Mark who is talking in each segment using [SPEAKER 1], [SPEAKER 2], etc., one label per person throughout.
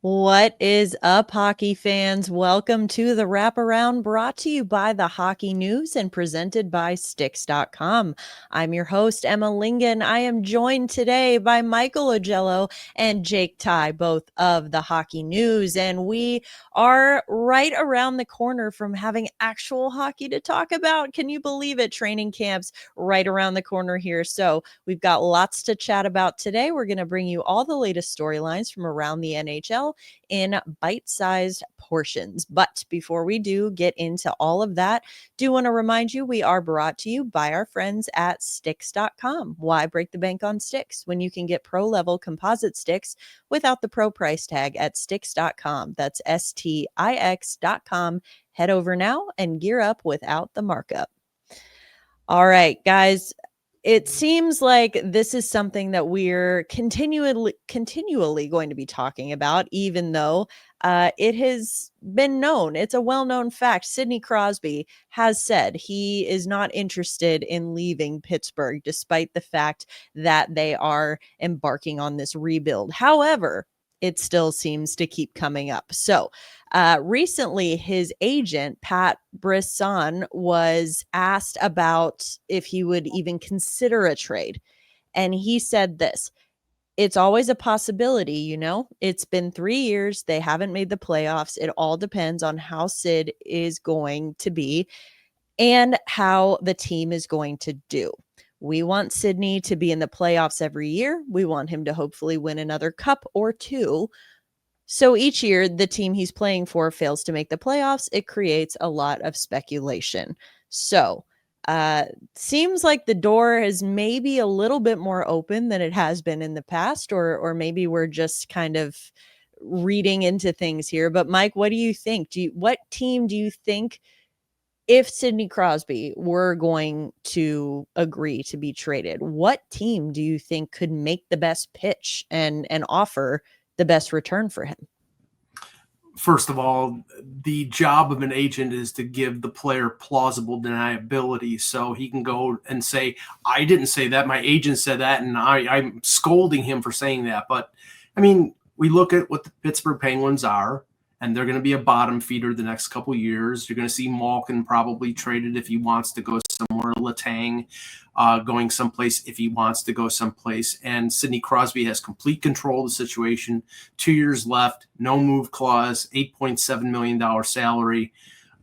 [SPEAKER 1] What is up, hockey fans? Welcome to the Wraparound, brought to you by the Hockey News and presented by Sticks.com. I'm your host, Emma Lingan. I am joined today by Michael Augello and Jake Tye, both of the Hockey News, and we are right around the corner from having actual hockey to talk about. Can you believe it? Training camps right around the corner here. So we've got lots to chat about today. We're going to bring you all the latest storylines from around the NHL in bite-sized portions. But before we do get into all of that, do want to remind you we are brought to you by our friends at Sticks.com. Why break the bank on sticks when you can get pro-level composite sticks without the pro price tag at Sticks.com? That's STIX.com. Head over now and gear up without the markup. All right, guys. It seems like this is something that we're continually going to be talking about, even though it has been known. It's a well-known fact. Sidney Crosby has said he is not interested in leaving Pittsburgh, despite the fact that they are embarking on this rebuild. However, it still seems to keep coming up. So recently, his agent, Pat Brisson, was asked about if he would even consider a trade. And he said this: it's always a possibility, you know? It's been 3 years. They haven't made the playoffs. It all depends on how Sid is going to be and how the team is going to do. We want Sidney to be in the playoffs every year. We want him to hopefully win another cup or two. So each year the team he's playing for fails to make the playoffs. It creates a lot of speculation. So seems like the door is maybe a little bit more open than it has been in the past, or maybe we're just kind of reading into things here. But Mike, what do you think? What team do you think, if Sidney Crosby were going to agree to be traded, what team do you think could make the best pitch and offer the best return for him?
[SPEAKER 2] First of all, the job of an agent is to give the player plausible deniability, so he can go and say, I didn't say that, my agent said that, and I'm scolding him for saying that. But I mean, we look at what the Pittsburgh Penguins are, and they're going to be a bottom feeder the next couple of years. You're going to see Malkin probably traded if he wants to go somewhere, Letang going someplace if he wants to go someplace. And Sidney Crosby has complete control of the situation. 2 years left, no move clause, $8.7 million salary.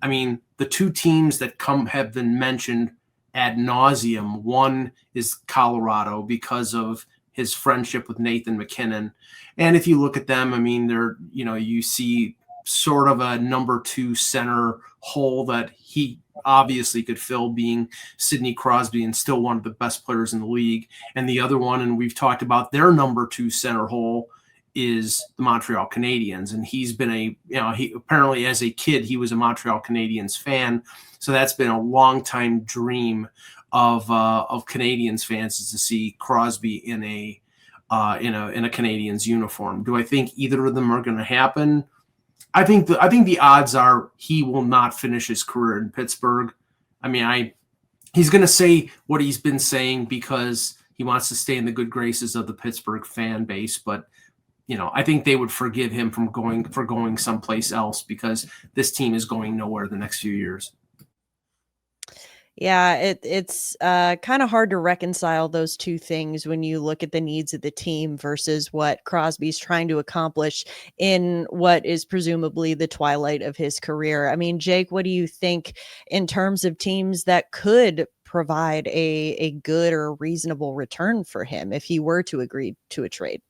[SPEAKER 2] I mean, the two teams that have been mentioned ad nauseum. One is Colorado because of his friendship with Nathan MacKinnon. And if you look at them, I mean, you see sort of a number two center hole that he obviously could fill, being Sidney Crosby, and still one of the best players in the league. And the other one, and we've talked about their number two center hole, is the Montreal Canadiens. And he's been he apparently as a kid, he was a Montreal Canadiens fan. So that's been a long time dream of Canadiens fans, is to see Crosby in a Canadiens uniform. Do I think either of them are going to happen? I think the odds are he will not finish his career in Pittsburgh. I mean, he's going to say what he's been saying because he wants to stay in the good graces of the Pittsburgh fan base. But I think they would forgive him for going someplace else, because this team is going nowhere the next few years.
[SPEAKER 1] Yeah, it's kind of hard to reconcile those two things when you look at the needs of the team versus what Crosby's trying to accomplish in what is presumably the twilight of his career. I mean, Jake, what do you think in terms of teams that could provide a good or reasonable return for him if he were to agree to a trade?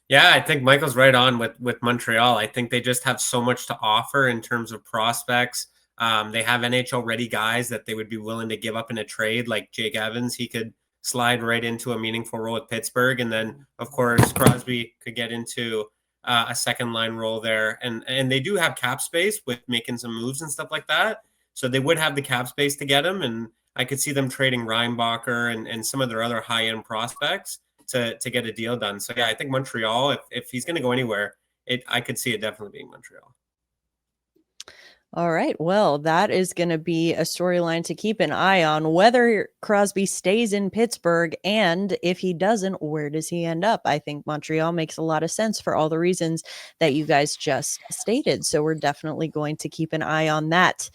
[SPEAKER 3] Yeah, I think Michael's right on with Montreal. I think they just have so much to offer in terms of prospects. They have NHL ready guys that they would be willing to give up in a trade, like Jake Evans. He could slide right into a meaningful role at Pittsburgh. And then, of course, Crosby could get into a second line role there. And they do have cap space with making some moves and stuff like that. So they would have the cap space to get him. And I could see them trading Reinbacher and some of their other high-end prospects to get a deal done. So, yeah, I think Montreal, if he's going to go anywhere, I could see it definitely being Montreal.
[SPEAKER 1] All right. Well, that is going to be a storyline to keep an eye on, whether Crosby stays in Pittsburgh, and if he doesn't, where does he end up? I think Montreal makes a lot of sense for all the reasons that you guys just stated. So we're definitely going to keep an eye on that.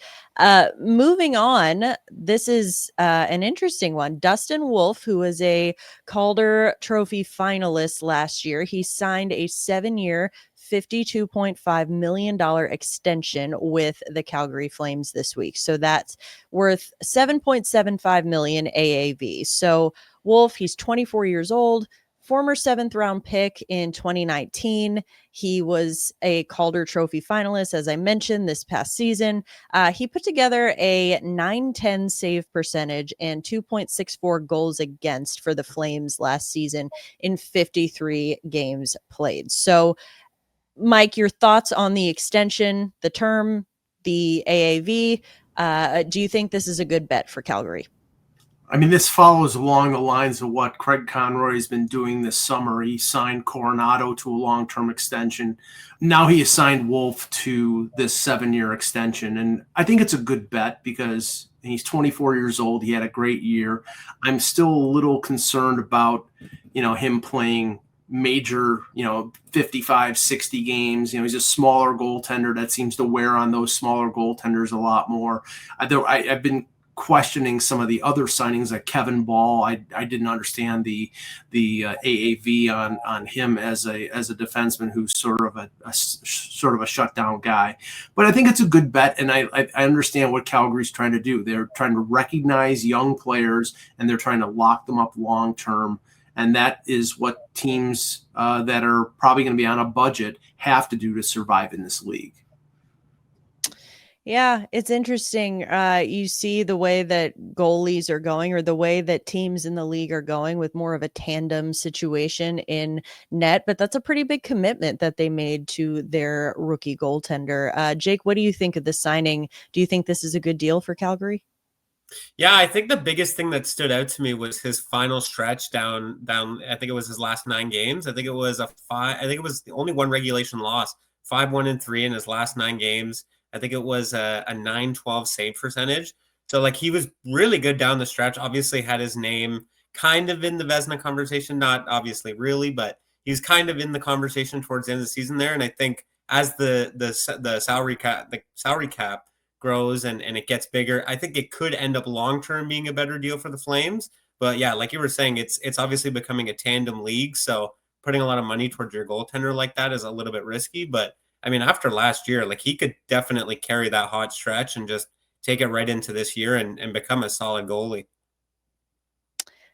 [SPEAKER 1] Moving on, this is an interesting one. Dustin Wolf, who was a Calder Trophy finalist last year, he signed a 7-year, $52.5 million extension with the Calgary Flames this week. So that's worth $7.75 million AAV. So Wolf, he's 24 years old, former 7th-round pick in 2019. He was a Calder Trophy finalist, as I mentioned, this past season. He put together a .910 save percentage and 2.64 goals against for the Flames last season in 53 games played. So Mike, your thoughts on the extension, the term, the AAV? Do you think this is a good bet for Calgary?
[SPEAKER 2] I mean, this follows along the lines of what Craig Conroy has been doing this summer. He signed Coronado to a long-term extension. Now he has signed Wolf to this 7-year extension. And I think it's a good bet because he's 24 years old. He had a great year. I'm still a little concerned about, him playing major, 55, 60 games. He's a smaller goaltender that seems to wear on those smaller goaltenders a lot more. I've been questioning some of the other signings like Kevin Ball. I didn't understand the AAV on him as a defenseman who's sort of a shutdown guy. But I think it's a good bet, and I understand what Calgary's trying to do. They're trying to recognize young players and they're trying to lock them up long term. And that is what teams that are probably going to be on a budget have to do to survive in this league.
[SPEAKER 1] Yeah, it's interesting. You see the way that goalies are going, or the way that teams in the league are going, with more of a tandem situation in net. But that's a pretty big commitment that they made to their rookie goaltender. Jake, what do you think of the signing? Do you think this is a good deal for Calgary?
[SPEAKER 3] Yeah, I think the biggest thing that stood out to me was his final stretch down. I think it was his last 9 games. I think it was only one regulation loss, 5-1-3 in his last 9 games. I think it was a .912 save percentage. So like he was really good down the stretch. Obviously had his name kind of in the Vezina conversation, not obviously really, but he's kind of in the conversation towards the end of the season there. And I think as the salary cap grows and it gets bigger, I think it could end up long term being a better deal for the Flames. But yeah, like you were saying, it's obviously becoming a tandem league. So putting a lot of money towards your goaltender like that is a little bit risky. But I mean, after last year, like he could definitely carry that hot stretch and just take it right into this year and become a solid goalie.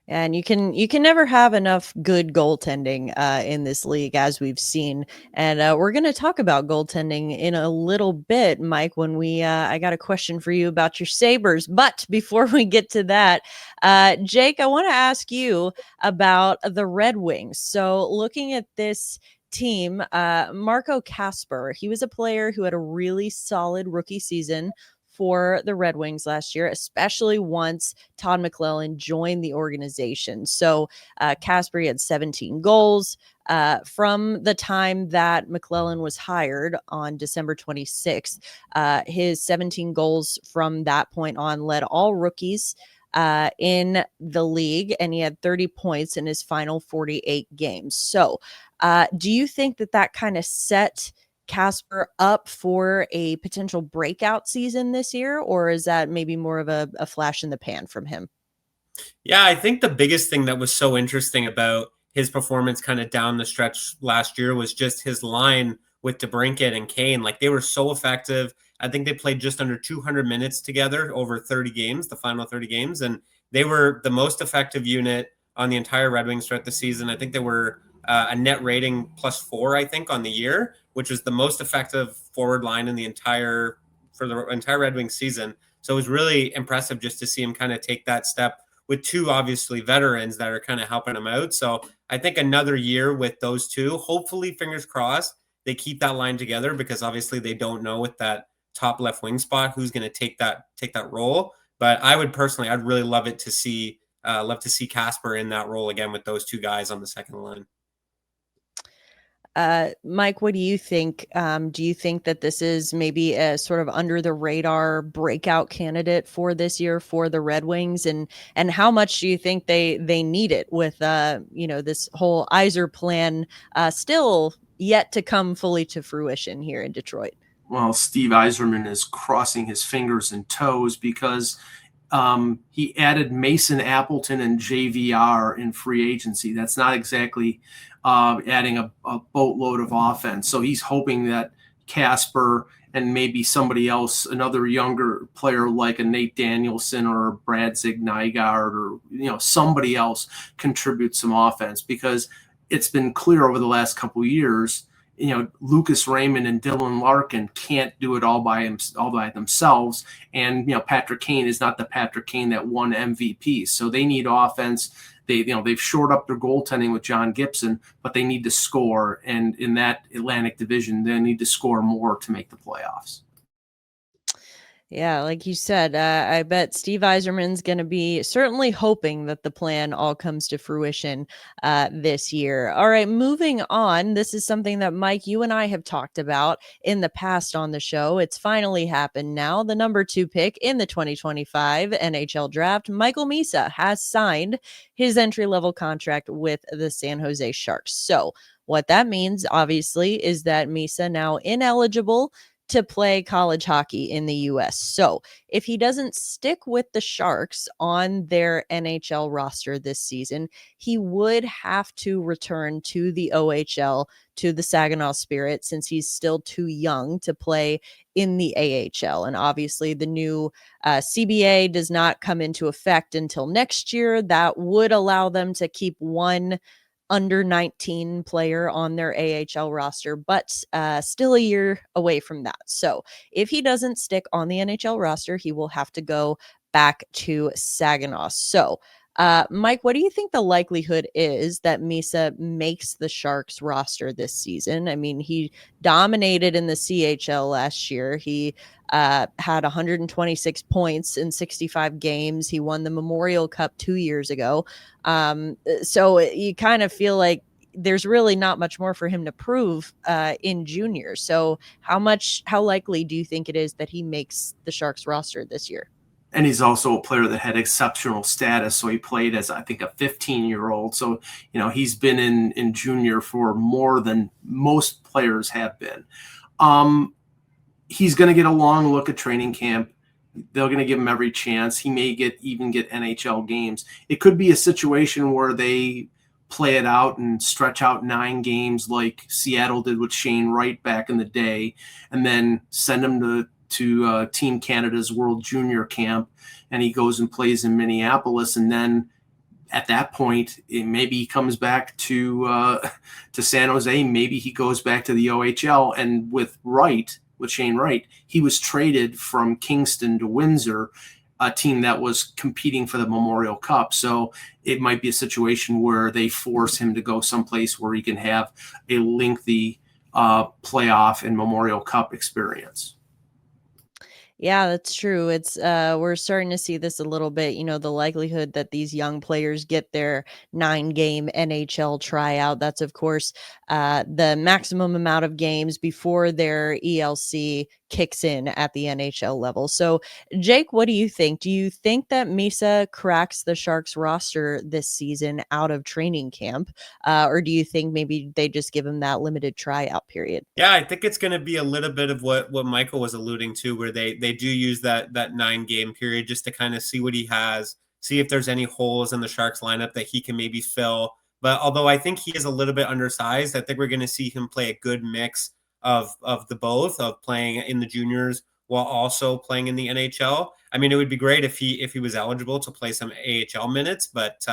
[SPEAKER 1] And you can never have enough good goaltending in this league, as we've seen. And we're going to talk about goaltending in a little bit, Mike. When I got a question for you about your Sabres. But before we get to that, Jake, I want to ask you about the Red Wings. So looking at this team, Marco Kasper, he was a player who had a really solid rookie season for the Red Wings last year, especially once Todd McLellan joined the organization. So Kasper had 17 goals from the time that McLellan was hired on December 26th. His 17 goals from that point on led all rookies in the league, and he had 30 points in his final 48 games. So do you think that kind of set Kasper up for a potential breakout season this year, or is that maybe more of a flash in the pan from him?
[SPEAKER 3] Yeah, I think the biggest thing that was so interesting about his performance kind of down the stretch last year was just his line with DeBrincat and Kane. Like they were so effective. I think they played just under 200 minutes together over 30 games, the final 30 games, and they were the most effective unit on the entire Red Wings throughout the season. I think they were a net rating +4, I think, on the year, which was the most effective forward line in the entire Red Wings season. So it was really impressive just to see him kind of take that step with 2 obviously veterans that are kind of helping him out. So I think another year with those 2, hopefully, fingers crossed, they keep that line together, because obviously they don't know with that top left wing spot who's going to take that role. But I'd really love to see Kasper in that role again with those 2 guys on the second line.
[SPEAKER 1] Mike, what do you think? Do you think that this is maybe a sort of under the radar breakout candidate for this year for the Red Wings, and how much do you think they need it with this whole Yzer plan still yet to come fully to fruition here in Detroit?
[SPEAKER 2] Well, Steve Yzerman is crossing his fingers and toes because he added Mason Appleton and JVR in free agency. That's not exactly adding a boatload of offense. So he's hoping that Kasper and maybe somebody else, another younger player like a Nate Danielson or Brad Zignigard or somebody else contributes some offense, because it's been clear over the last couple of years, Lucas Raymond and Dylan Larkin can't do it all by themselves. And, Patrick Kane is not the Patrick Kane that won MVP. So they need offense. They've shored up their goaltending with John Gibson, but they need to score. And in that Atlantic Division, they need to score more to make the playoffs.
[SPEAKER 1] Yeah, like you said, I bet Steve Yzerman's going to be certainly hoping that the plan all comes to fruition this year. All right, moving on. This is something that, Mike, you and I have talked about in the past on the show. It's finally happened now. The number 2 pick in the 2025 NHL draft, Michael Misa, has signed his entry-level contract with the San Jose Sharks. So what that means, obviously, is that Misa now ineligible to play college hockey in the US. So if he doesn't stick with the Sharks on their NHL roster this season, he would have to return to the OHL, to the Saginaw Spirit, since he's still too young to play in the AHL. And obviously the new CBA does not come into effect until next year. That would allow them to keep one under 19 player on their AHL roster, but still a year away from that. So if he doesn't stick on the NHL roster, he will have to go back to Saginaw. So Mike, what do you think the likelihood is that Misa makes the Sharks roster this season? I mean, he dominated in the CHL last year. He had 126 points in 65 games. He won the Memorial Cup 2 years ago. So you kind of feel like there's really not much more for him to prove in junior. So how likely do you think it is that he makes the Sharks roster this year?
[SPEAKER 2] And he's also a player that had exceptional status. So he played as, I think, a 15-year-old. So, he's been in junior for more than most players have been. He's going to get a long look at training camp. They're going to give him every chance. He may even get NHL games. It could be a situation where they play it out and stretch out 9 games like Seattle did with Shane Wright back in the day, and then send him to Team Canada's World Junior Camp, and he goes and plays in Minneapolis, and then at that point, maybe he comes back to San Jose, maybe he goes back to the OHL. And with Shane Wright, he was traded from Kingston to Windsor, a team that was competing for the Memorial Cup. So it might be a situation where they force him to go someplace where he can have a lengthy playoff and Memorial Cup experience.
[SPEAKER 1] Yeah, that's true. It's we're starting to see this a little bit, the likelihood that these young players get their 9-game NHL tryout. That's of course the maximum amount of games before their ELC kicks in at the NHL level. So, Jake, what do you think? Do you think that Misa cracks the Sharks roster this season out of training camp? Or do you think maybe they just give him that limited tryout period?
[SPEAKER 3] Yeah, I think it's going to be a little bit of what Michael was alluding to, where they do use that 9-game period just to kind of see what he has, see if there's any holes in the Sharks lineup that he can maybe fill. But although I think he is a little bit undersized, I think we're going to see him play a good mix of the both, of playing in the juniors while also playing in the NHL. I mean, it would be great if he was eligible to play some AHL minutes, but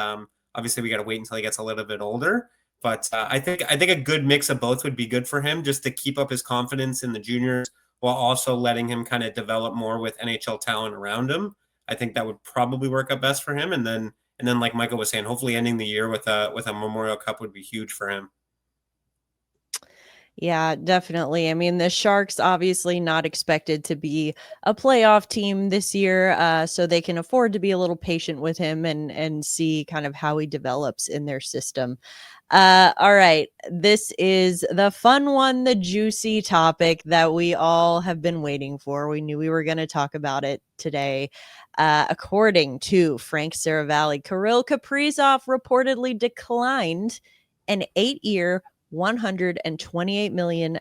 [SPEAKER 3] obviously we got to wait until he gets a little bit older. But I think a good mix of both would be good for him, just to keep up his confidence in the juniors while also letting him kind of develop more with NHL talent around him. I think that would probably work out best for him. And then like Michael was saying, hopefully ending the year with a Memorial Cup would be huge for him.
[SPEAKER 1] Yeah, definitely. I mean, the Sharks obviously not expected to be a playoff team this year, so they can afford to be a little patient with him and see kind of how he develops in their system. All right, this is the fun one, the juicy topic that we all have been waiting for. We knew we were going to talk about it today. According to Frank Saravalli, Kirill Kaprizov reportedly declined an 8-year $128 million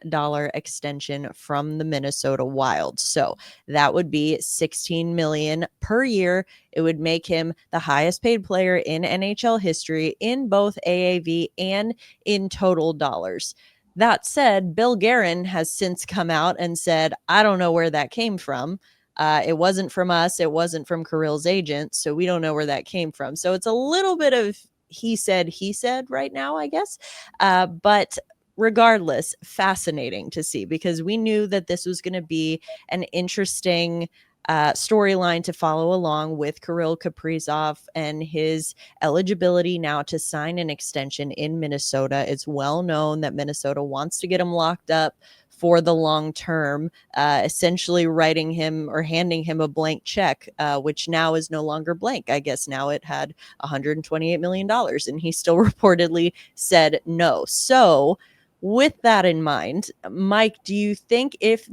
[SPEAKER 1] extension from the Minnesota Wild. So that would be $16 million per year. It would make him the highest paid player in NHL history in both AAV and in total dollars. That said, Bill Guerin has since come out and said, I don't know where that came from. It wasn't from us. It wasn't from Kirill's agent. So we don't know where that came from. So it's a little bit of he said right now, I guess. But regardless, fascinating to see because we knew that this was going to be an interesting storyline to follow along with Kirill Kaprizov and his eligibility now to sign an extension in Minnesota. It's well known that Minnesota wants to get him locked up for the long term, essentially writing him or handing him a blank check, which now is no longer blank. I guess now it had $128 million, and he still reportedly said no. So, with that in mind, Mike, do you think if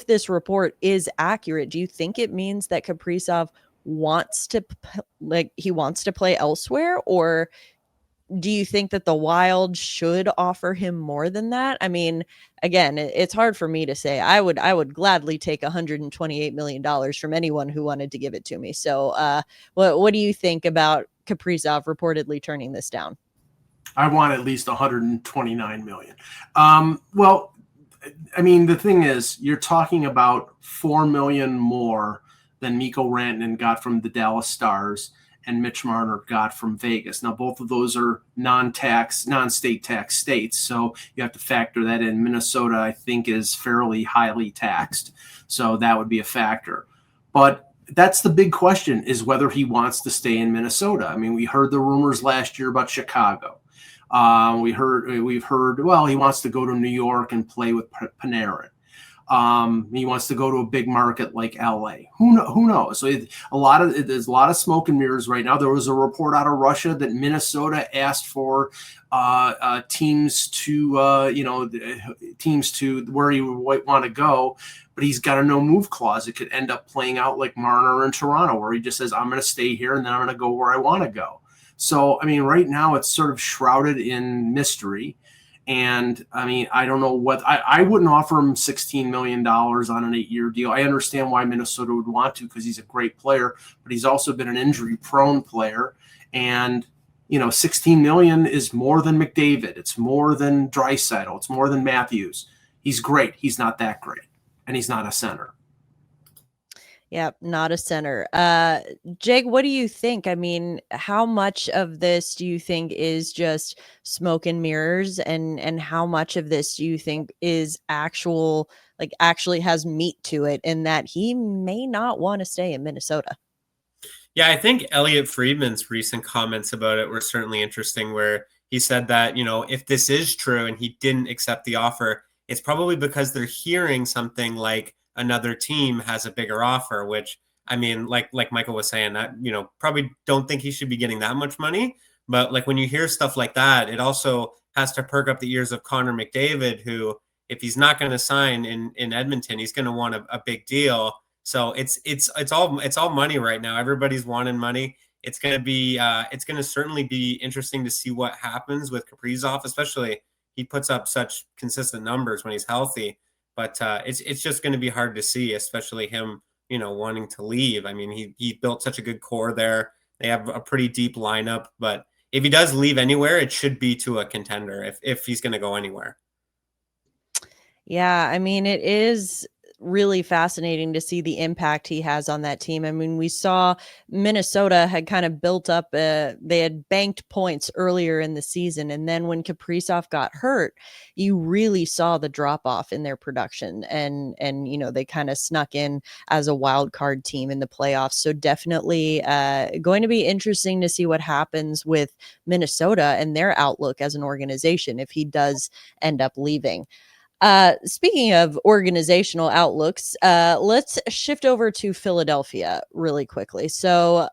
[SPEAKER 1] this report is accurate, do you think it means that Kaprizov wants to play elsewhere, or do you think that the Wild should offer him more than that? I mean, again, it's hard for me to say. I would gladly take $128 million from anyone who wanted to give it to me. So, what do you think about Kaprizov reportedly turning this down?
[SPEAKER 2] I want at least 129 million. Well, I mean, the thing is, you're talking about 4 million more than Mikko Rantanen got from the Dallas Stars and Mitch Marner got from Vegas. Now, both of those are non-state tax states, so you have to factor that in. Minnesota, I think, is fairly highly taxed, so that would be a factor. But that's the big question, is whether he wants to stay in Minnesota. I mean, we heard the rumors last year about Chicago. We've heard, well, he wants to go to New York and play with Panarin. He wants to go to a big market like LA. Who knows? So there's a lot of smoke and mirrors right now. There was a report out of Russia that Minnesota asked for teams to where he would want to go, but he's got a no move clause. It could end up playing out like Marner in Toronto, where he just says, I'm going to stay here and then I'm going to go where I want to go. So, I mean, right now it's sort of shrouded in mystery. And I mean, I don't know what I wouldn't offer him $16 million on an 8-year deal. I understand why Minnesota would want to, because he's a great player, but he's also been an injury prone player. And, 16 million is more than McDavid. It's more than Draisaitl. It's more than Matthews. He's great. He's not that great. And he's not a center.
[SPEAKER 1] Yep, not a center. Jake, what do you think? I mean, how much of this do you think is just smoke and mirrors, and how much of this do you think is actually has meat to it, in that he may not want to stay in Minnesota?
[SPEAKER 3] Yeah, I think Elliot Friedman's recent comments about it were certainly interesting, where he said that, if this is true and he didn't accept the offer, it's probably because they're hearing something like another team has a bigger offer, which, I mean, like Michael was saying, that, probably don't think he should be getting that much money. But like when you hear stuff like that, it also has to perk up the ears of Connor McDavid, who, if he's not going to sign in Edmonton, he's going to want a big deal. So it's all money right now. Everybody's wanting money. It's going to certainly be interesting to see what happens with Kaprizov, especially he puts up such consistent numbers when he's healthy. But it's just going to be hard to see, especially him, wanting to leave. I mean, he built such a good core there. They have a pretty deep lineup, but if he does leave anywhere, it should be to a contender if he's going to go anywhere.
[SPEAKER 1] Yeah, I mean, it is really fascinating to see the impact he has on that team. I mean, we saw Minnesota had kind of built up, they had banked points earlier in the season. And then when Kaprizov got hurt, you really saw the drop off in their production. And, they kind of snuck in as a wild card team in the playoffs. So definitely going to be interesting to see what happens with Minnesota and their outlook as an organization if he does end up leaving. Speaking of organizational outlooks, let's shift over to Philadelphia really quickly. So,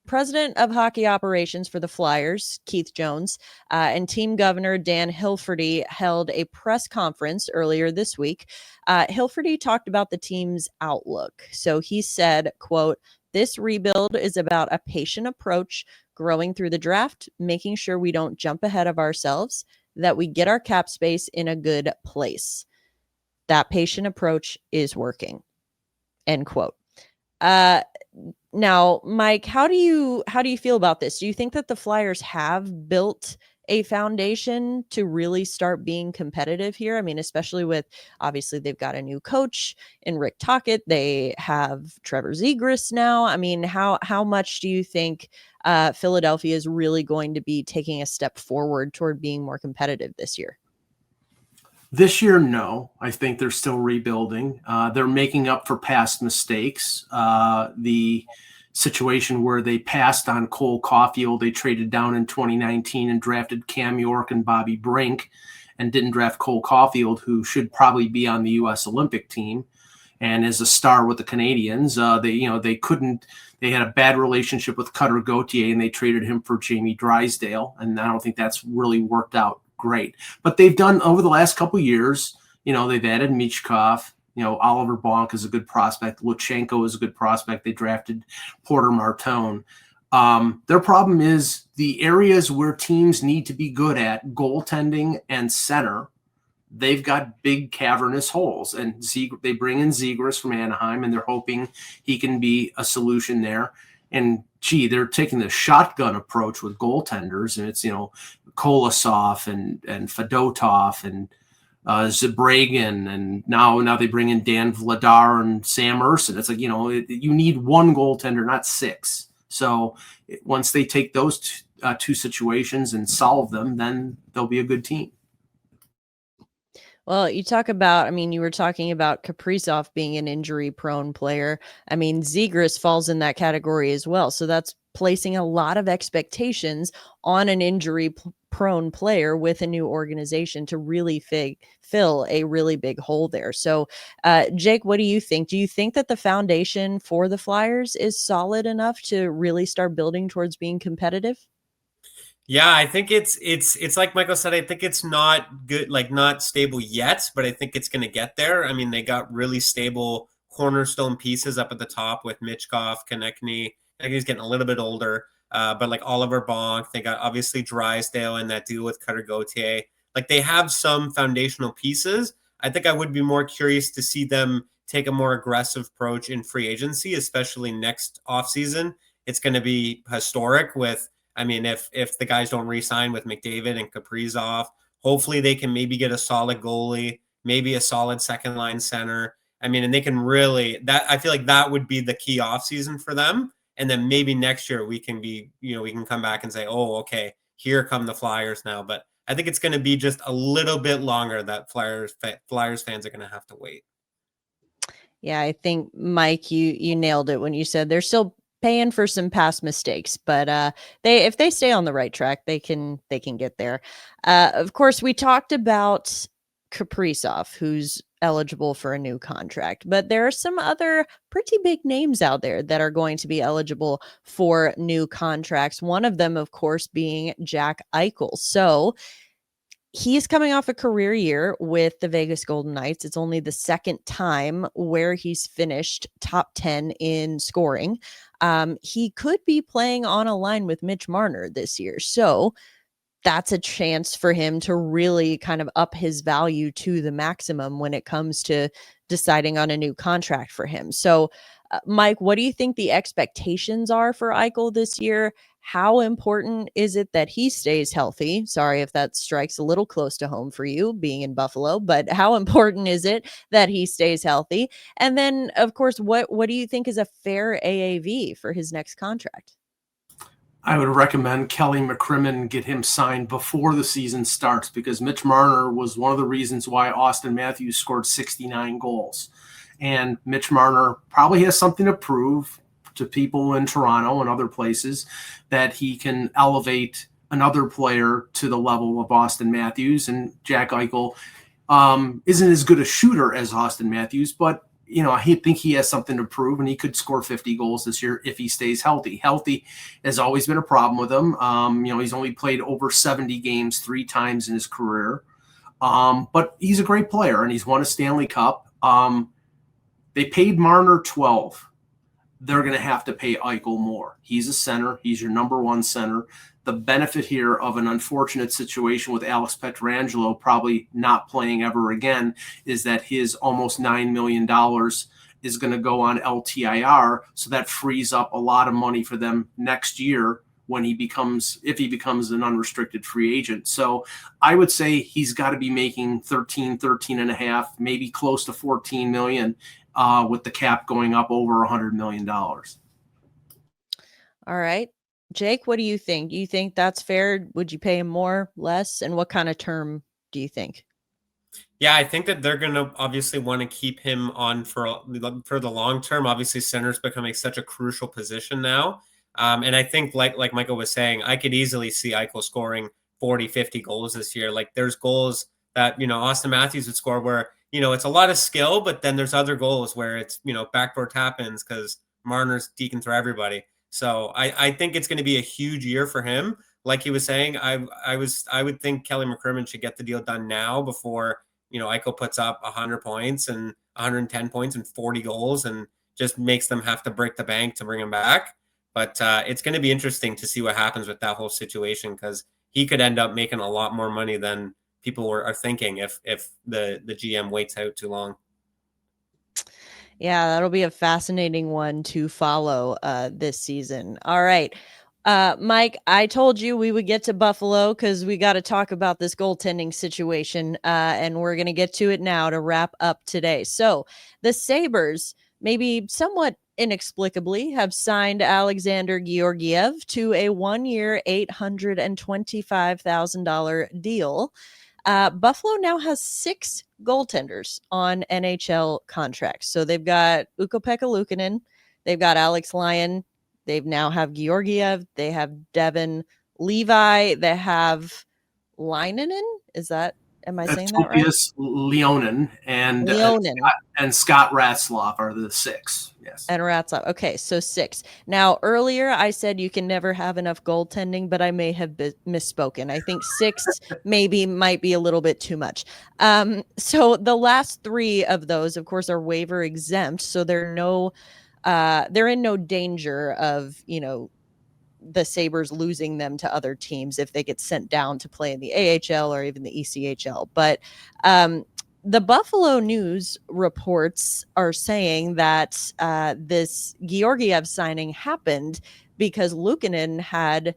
[SPEAKER 1] President of Hockey Operations for the Flyers, Keith Jones, and team governor Dan Hilferty held a press conference earlier this week. Hilferty talked about the team's outlook. So he said, quote, "This rebuild is about a patient approach, growing through the draft, making sure we don't jump ahead of ourselves, that we get our cap space in a good place. That patient approach is working." End quote. Now, Mike, how do you feel about this? Do you think that the Flyers have built a foundation to really start being competitive here? I mean, especially with, obviously, they've got a new coach in Rick Tocchet. They have Trevor Zegras now. I mean, how much do you think Philadelphia is really going to be taking a step forward toward being more competitive this year?
[SPEAKER 2] This year, no. I think they're still rebuilding. They're making up for past mistakes. The situation where they passed on Cole Caulfield, they traded down in 2019 and drafted Cam York and Bobby Brink, and didn't draft Cole Caulfield, who should probably be on the U.S. Olympic team and is a star with the Canadians. They couldn't. They had a bad relationship with Cutter Gauthier, and they traded him for Jamie Drysdale, and I don't think that's really worked out great. But they've done over the last couple of years, they've added Michkov, Oliver Bonk is a good prospect. Luchenko is a good prospect. They drafted Porter Martone. Their problem is the areas where teams need to be good at, goaltending and center. They've got big cavernous holes, and they bring in Zegras from Anaheim, and they're hoping he can be a solution there. And they're taking the shotgun approach with goaltenders, and it's Kolosov and Fedotov and Zabragin, and now they bring in Dan Vladar and Sam Urson. It's like you need one goaltender, not six. So once they take those two situations and solve them, then they'll be a good team.
[SPEAKER 1] Well, you were talking about Kaprizov being an injury-prone player. I mean, Zegras falls in that category as well. So that's placing a lot of expectations on an injury-prone player with a new organization to really fill a really big hole there. So, Jake, what do you think? Do you think that the foundation for the Flyers is solid enough to really start building towards being competitive?
[SPEAKER 3] Yeah, I think it's like Michael said, I think it's not good, like not stable yet, but I think it's going to get there. I mean, they got really stable cornerstone pieces up at the top with Michkov, Konechny. I think he's getting a little bit older, but like Oliver Bonk, they got obviously Drysdale and that deal with Cutter Gauthier. Like they have some foundational pieces. I think I would be more curious to see them take a more aggressive approach in free agency, especially next offseason. It's going to be historic with, I mean, if the guys don't re-sign with McDavid and Kaprizov, hopefully they can maybe get a solid goalie, maybe a solid second line center. I mean, and they can I feel like that would be the key offseason for them. And then maybe next year we can come back and say, oh, okay, here come the Flyers now. But I think it's going to be just a little bit longer that Flyers fans are going to have to wait.
[SPEAKER 1] Yeah, I think, Mike, you nailed it when you said they're still paying for some past mistakes, but if they stay on the right track, they can get there. Of course, we talked about Kaprizov, who's eligible for a new contract, but there are some other pretty big names out there that are going to be eligible for new contracts. One of them, of course, being Jack Eichel. So he's coming off a career year with the Vegas Golden Knights. It's only the second time where he's finished top 10 in scoring. He could be playing on a line with Mitch Marner this year. So that's a chance for him to really kind of up his value to the maximum when it comes to deciding on a new contract for him. So, Mike, what do you think the expectations are for Eichel this year? How important is it that he stays healthy? Sorry if that strikes a little close to home for you being in Buffalo, but how important is it that he stays healthy? And then, of course, what do you think is a fair AAV for his next contract?
[SPEAKER 2] I would recommend Kelly McCrimmon get him signed before the season starts, because Mitch Marner was one of the reasons why Austin Matthews scored 69 goals. And Mitch Marner probably has something to prove to people in Toronto and other places that he can elevate another player to the level of Austin Matthews. And Jack Eichel isn't as good a shooter as Austin Matthews, but I think he has something to prove, and he could score 50 goals this year if he stays healthy. Healthy has always been a problem with him. He's only played over 70 games 3 times in his career. But he's a great player, and he's won a Stanley Cup. They paid Marner 12. They're going to have to pay Eichel more. He's a center. He's your number one center. The benefit here of an unfortunate situation with Alex Pietrangelo probably not playing ever again is that his almost $9 million is going to go on LTIR. So that frees up a lot of money for them next year when if he becomes an unrestricted free agent. So I would say he's got to be making 13 and a half, maybe close to 14 million with the cap going up over $100 million.
[SPEAKER 1] All right. Jake, what do you think? Do you think that's fair? Would you pay him more, less? And what kind of term do you think?
[SPEAKER 3] Yeah, I think that they're going to obviously want to keep him on for the long term. Obviously, center's becoming such a crucial position now. And I think like Michael was saying, I could easily see Eichel scoring 40, 50 goals this year. Like there's goals that, Austin Matthews would score where, it's a lot of skill, but then there's other goals where it's, backdoor tap-ins because Marner's deking through everybody. So I think it's going to be a huge year for him. Like he was saying, I would think Kelly McCrimmon should get the deal done now before, Eichel puts up 100 points and 110 points and 40 goals and just makes them have to break the bank to bring him back. But it's going to be interesting to see what happens with that whole situation, because he could end up making a lot more money than people are thinking if the GM waits out too long.
[SPEAKER 1] Yeah, that'll be a fascinating one to follow this season. All right. Mike, I told you we would get to Buffalo because we got to talk about this goaltending situation, and we're going to get to it now to wrap up today. So the Sabres, maybe somewhat inexplicably, have signed Alexander Georgiev to a 1-year, $825,000 deal. Buffalo now has 6 goaltenders on NHL contracts. So they've got Ukko-Pekka Luukkonen, they've got Alex Lyon, they now have Georgiev, they have Devin Levi, they have Leinenen. Am I saying that right?
[SPEAKER 2] Leonin and Scott Ratzlaff are the 6. Yes.
[SPEAKER 1] And Ratzlaff. Okay, so 6. Now, earlier I said you can never have enough goaltending, but I may have misspoken. I think 6 might be a little bit too much. So the last 3 of those, of course, are waiver exempt, so they're in no danger of, the Sabres losing them to other teams if they get sent down to play in the AHL or even the ECHL. But the Buffalo News reports are saying that this Georgiev signing happened because Luukkonen had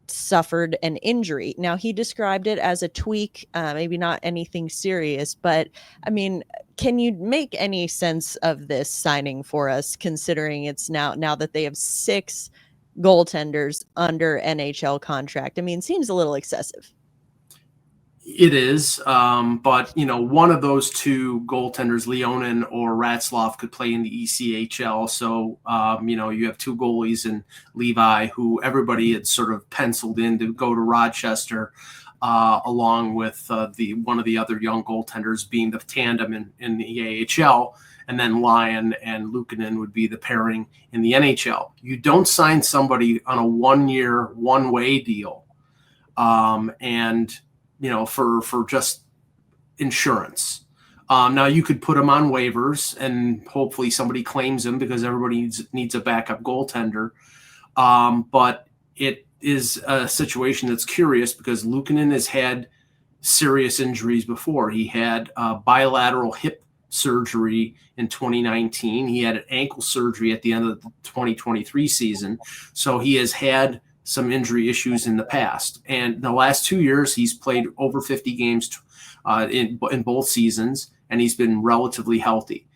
[SPEAKER 1] suffered an injury. Now, he described it as a tweak, maybe not anything serious, but I mean, can you make any sense of this signing for us, considering it's now that they have 6 goaltenders under NHL contract? I mean, seems a little excessive.
[SPEAKER 2] It is, but one of those 2 goaltenders, Leonin or Ratzlaff, could play in the ECHL. So you have 2 goalies in Levi, who everybody had sort of penciled in to go to Rochester, along with one of the other young goaltenders being the tandem in the AHL. And then Lyon and Luukkonen would be the pairing in the NHL. You don't sign somebody on a 1-year, one-way deal, for just insurance. Now you could put them on waivers and hopefully somebody claims them because everybody needs a backup goaltender. But is a situation that's curious because Luukkonen has had serious injuries before. He had bilateral hip surgery in 2019. He had an ankle surgery at the end of the 2023 season. So he has had some injury issues in the past. And the last 2 years, he's played over 50 games in both seasons, and he's been relatively healthy.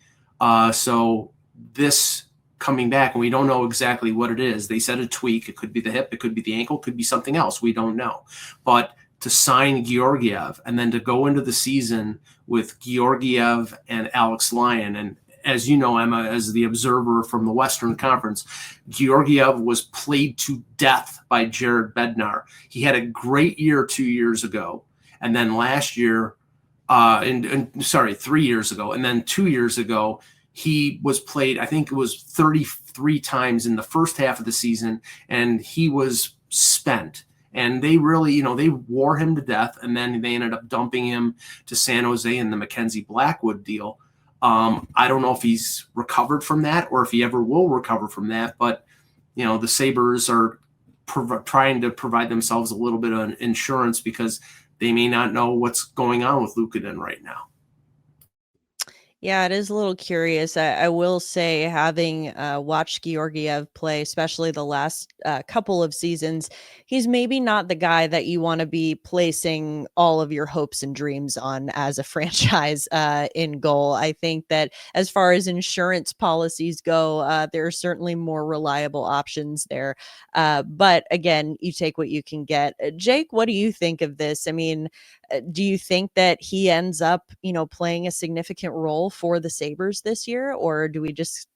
[SPEAKER 2] So this coming back, and we don't know exactly what it is. They said a tweak. It could be the hip. It could be the ankle. It could be something else. We don't know. But to sign Georgiev and then to go into the season with Georgiev and Alex Lyon, and as you know, Emma, as the observer from the Western Conference, Georgiev was played to death by Jared Bednar. He had a great year 2 years ago, and then last year, 3 years ago, and then 2 years ago, he was played, I think it was 33 times in the first half of the season, and he was spent. And they really, they wore him to death, and then they ended up dumping him to San Jose in the Mackenzie Blackwood deal. I don't know if he's recovered from that or if he ever will recover from that, but, the Sabres are trying to provide themselves a little bit of insurance because they may not know what's going on with Luukkonen right now.
[SPEAKER 1] Yeah, it is a little curious. I will say, having watched Georgiev play, especially the last couple of seasons, he's maybe not the guy that you want to be placing all of your hopes and dreams on as a franchise in goal. I think that as far as insurance policies go, there are certainly more reliable options there. But again, you take what you can get. Jake, what do you think of this? I mean, do you think that he ends up, playing a significant role for the Sabres this year? Or do we just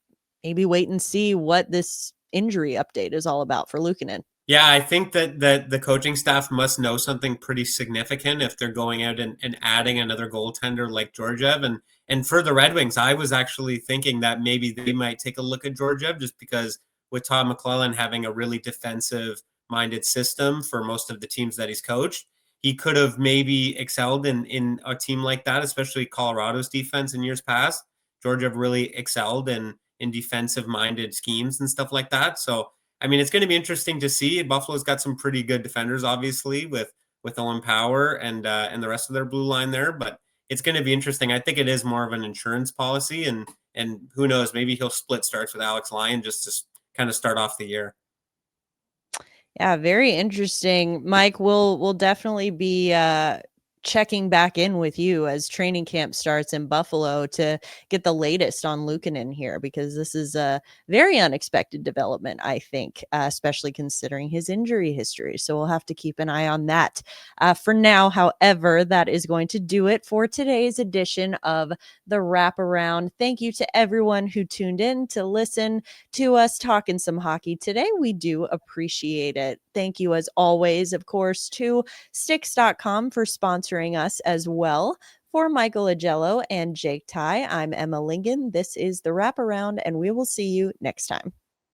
[SPEAKER 1] maybe wait and see what this injury update is all about for Luukkonen?
[SPEAKER 3] Yeah, I think that the coaching staff must know something pretty significant if they're going out and adding another goaltender like Georgiev. And for the Red Wings, I was actually thinking that maybe they might take a look at Georgiev just because with Todd McClellan having a really defensive-minded system for most of the teams that he's coached, he could have maybe excelled in a team like that, especially Colorado's defense in years past. Georgiev really excelled in defensive-minded schemes and stuff like that. So, I mean, it's going to be interesting to see. Buffalo's got some pretty good defenders, obviously, with Owen Power and the rest of their blue line there. But it's going to be interesting. I think it is more of an insurance policy, and who knows, maybe he'll split starts with Alex Lyon just to kind of start off the year.
[SPEAKER 1] Yeah, very interesting. Mike, we'll definitely be checking back in with you as training camp starts in Buffalo to get the latest on Luukkonen here, because this is a very unexpected development, I think, especially considering his injury history. So we'll have to keep an eye on that. For now, however, that is going to do it for today's edition of the Wraparound. Thank you to everyone who tuned in to listen to us talking some hockey today. We do appreciate it. Thank you, as always, of course, to Sticks.com for sponsoring us as well. For Michael Augello and Jake Tye, I'm Emma Lingan. This is the Wraparound, and we will see you next time.